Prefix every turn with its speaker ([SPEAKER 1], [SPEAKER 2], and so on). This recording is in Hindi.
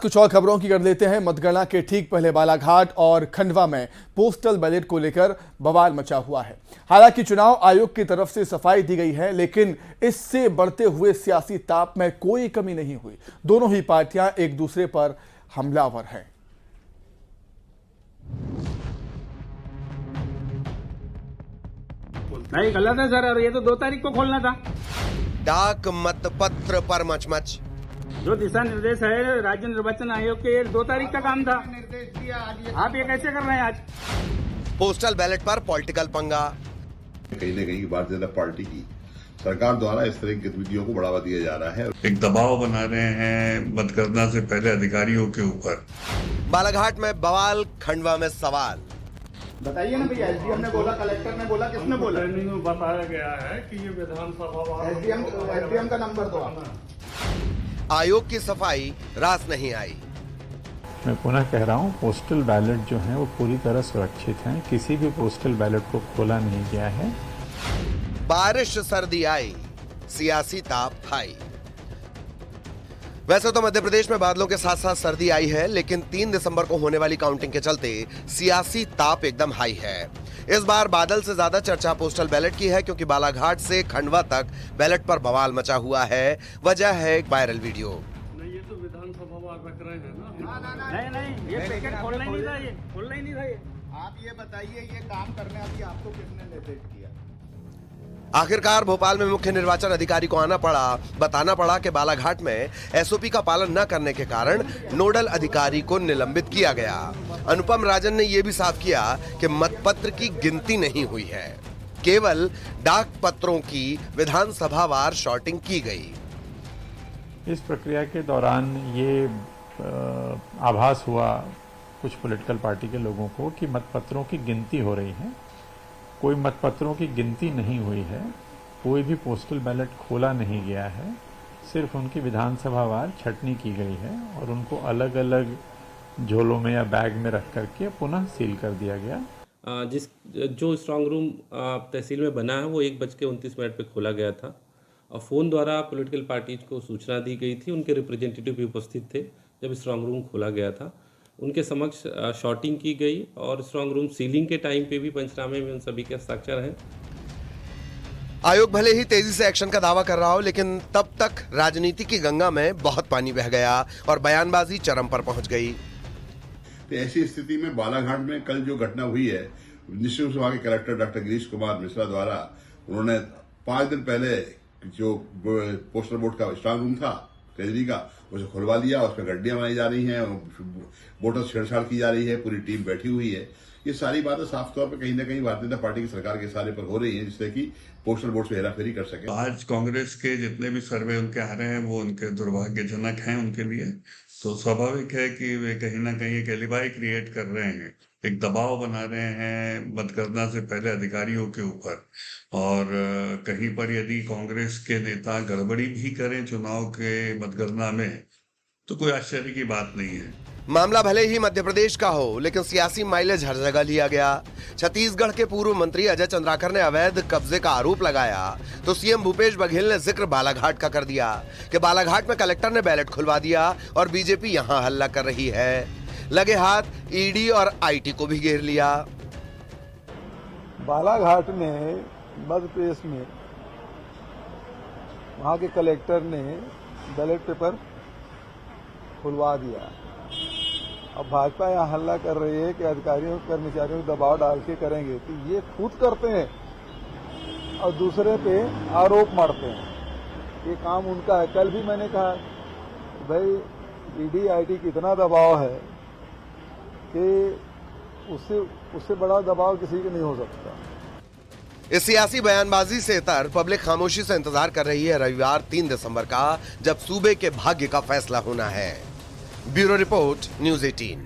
[SPEAKER 1] कुछ और खबरों की कर लेते हैं। मतगणना के ठीक पहले बालाघाट और खंडवा में पोस्टल बैलेट को लेकर बवाल मचा हुआ है। हालांकि चुनाव आयोग की तरफ से सफाई दी गई है, लेकिन इससे बढ़ते हुए सियासी ताप में कोई कमी नहीं हुई। दोनों ही पार्टियां एक दूसरे पर हमलावर हैं।
[SPEAKER 2] नहीं, गलत है सर। और ये तो 2 तारीख को खोलना था।
[SPEAKER 3] डाक मतपत्र पर मचमच।
[SPEAKER 2] जो दिशा निर्देश है राज्य निर्वाचन आयोग के, 2 तारीख का काम था। आप ये कैसे कर रहे हैं आज?
[SPEAKER 3] पोस्टल बैलेट पर पॉलिटिकल पंगा।
[SPEAKER 4] कहीं न कहीं भारतीय जनता पार्टी की सरकार द्वारा इस तरह की गतिविधियों को बढ़ावा दिया जा रहा है।
[SPEAKER 5] एक दबाव बना रहे हैं मतगणना से पहले अधिकारियों के ऊपर।
[SPEAKER 3] बालाघाट में बवाल, खंडवा में सवाल।
[SPEAKER 6] बताइए ना भैया, एसडीएम ने बोला, कलेक्टर ने बोला, किसने बोला?
[SPEAKER 7] ट्रेनिंग में बताया गया है कि ये विधानसभा
[SPEAKER 6] एसडीएम का नंबर दो आप।
[SPEAKER 3] आयोग की सफाई रास नहीं आई।
[SPEAKER 8] मैं पुनः कह रहा हूँ, पोस्टल बैलेट जो है वो पूरी तरह सुरक्षित हैं। किसी भी पोस्टल बैलेट को खोला नहीं गया है।
[SPEAKER 3] बारिश सर्दी आई, सियासी ताप थाई। वैसे तो मध्य प्रदेश में बादलों के साथ साथ सर्दी आई है, लेकिन 3 दिसंबर को होने वाली काउंटिंग के चलते सियासी ताप एकदम हाई है। इस बार बादल से ज्यादा चर्चा पोस्टल बैलेट की है, क्योंकि बालाघाट से खंडवा तक बैलेट पर बवाल मचा हुआ है। वजह है एक वायरल वीडियो।
[SPEAKER 7] नहीं, ये तो विधानसभा रख रहे हैं ना।
[SPEAKER 2] नहीं, ये पैकेट खोलना ही नहीं था। ये खोलना ही नहीं था। ये
[SPEAKER 6] आप ये बताइए, ये काम करने अभी आपको किसने निर्देश दिया?
[SPEAKER 3] आखिरकार भोपाल में मुख्य निर्वाचन अधिकारी को आना पड़ा, बताना पड़ा कि बालाघाट में एसओपी का पालन न करने के कारण नोडल अधिकारी को निलंबित किया गया। अनुपम राजन ने यह भी साफ किया कि मतपत्र की गिनती नहीं हुई है, केवल डाक पत्रों की विधानसभावार शॉर्टिंग की गई।
[SPEAKER 8] इस प्रक्रिया के दौरान ये आभास हुआ कुछ पॉलिटिकल पार्टी के लोगों को कि मतपत्रों की गिनती हो रही है। कोई मतपत्रों की गिनती नहीं हुई है। कोई भी पोस्टल बैलेट खोला नहीं गया है। सिर्फ उनकी विधानसभावार छटनी की गई है और उनको अलग अलग झोलों में या बैग में रख करके पुनः सील कर दिया गया।
[SPEAKER 9] जो स्ट्रांग रूम तहसील में बना है वो 1:29 पे खोला गया था और फ़ोन द्वारा पॉलिटिकल पार्टीज को सूचना दी गई थी। उनके रिप्रेजेंटेटिव भी उपस्थित थे जब स्ट्रांग रूम खोला गया था। उनके समक्ष शॉर्टिंग की गई और स्ट्रांग रूम सीलिंग के टाइम पे भी पंचनामे में उन सभी के हस्ताक्षर हैं।
[SPEAKER 3] आयोग भले ही तेजी से एक्शन का दावा कर रहा हो, लेकिन तब तक राजनीति की गंगा में बहुत पानी बह गया और बयानबाजी चरम पर पहुंच गई।
[SPEAKER 4] तो ऐसी स्थिति में बालाघाट में कल जो घटना हुई है, निश्चित रूप से वहां के कलेक्टर डॉक्टर गिरीश कुमार मिश्रा द्वारा उन्होंने 5 दिन पहले जो पोस्टल बोर्ड का स्ट्रांग रूम था केजरी का, उसे खुलवा लिया। उसमें गड्डियां बनाई जा रही हैं, वोटर छेड़छाड़ की जा रही है, पूरी टीम बैठी हुई है। ये सारी बातें साफ तौर पर कहीं ना कहीं भारतीय जनता पार्टी की सरकार के सारे पर हो रही है, जिससे कि पोस्टल बोर्ड से हेराफेरी कर सके।
[SPEAKER 5] आज कांग्रेस के जितने भी सर्वे उनके आ रहे हैं वो उनके दुर्भाग्यजनक हैं उनके लिए। तो स्वाभाविक है कि वे कहीं ना कहीं एक एलिबाई क्रिएट कर रहे हैं, एक दबाव बना रहे हैं मतगणना से पहले अधिकारियों के ऊपर। और कहीं पर यदि कांग्रेस के नेता गड़बड़ी भी करें चुनाव के मतगणना में, तो कोई आश्चर्य की बात नहीं है।
[SPEAKER 3] मामला भले ही मध्य प्रदेश का हो, लेकिन सियासी माइलेज हर जगह लिया गया। छत्तीसगढ़ के पूर्व मंत्री अजय चंद्राकर ने अवैध कब्जे का आरोप लगाया, तो सीएम भूपेश बघेल ने जिक्र बालाघाट का कर दिया कि बालाघाट में कलेक्टर ने बैलेट खुलवा दिया और बीजेपी यहां हल्ला कर रही है। लगे हाथ ईडी और आईटी को भी घेर लिया।
[SPEAKER 10] बालाघाट में मध्य प्रदेश में वहां के कलेक्टर ने बैलेट पेपर खुलवा दिया। अब भाजपा यहाँ हल्ला कर रही है कि अधिकारियों कर्मचारियों को दबाव डाल के करेंगे, तो ये खुद करते हैं और दूसरे पे आरोप मारते हैं। ये काम उनका है। कल भी मैंने कहा भाई ईडी आईटी की इतना दबाव है कि उससे बड़ा दबाव किसी का नहीं हो सकता।
[SPEAKER 3] इस सियासी बयानबाजी से इतर पब्लिक खामोशी से इंतजार कर रही है रविवार 3 दिसंबर का, जब सूबे के भाग्य का फैसला होना है। Bureau report, news 18।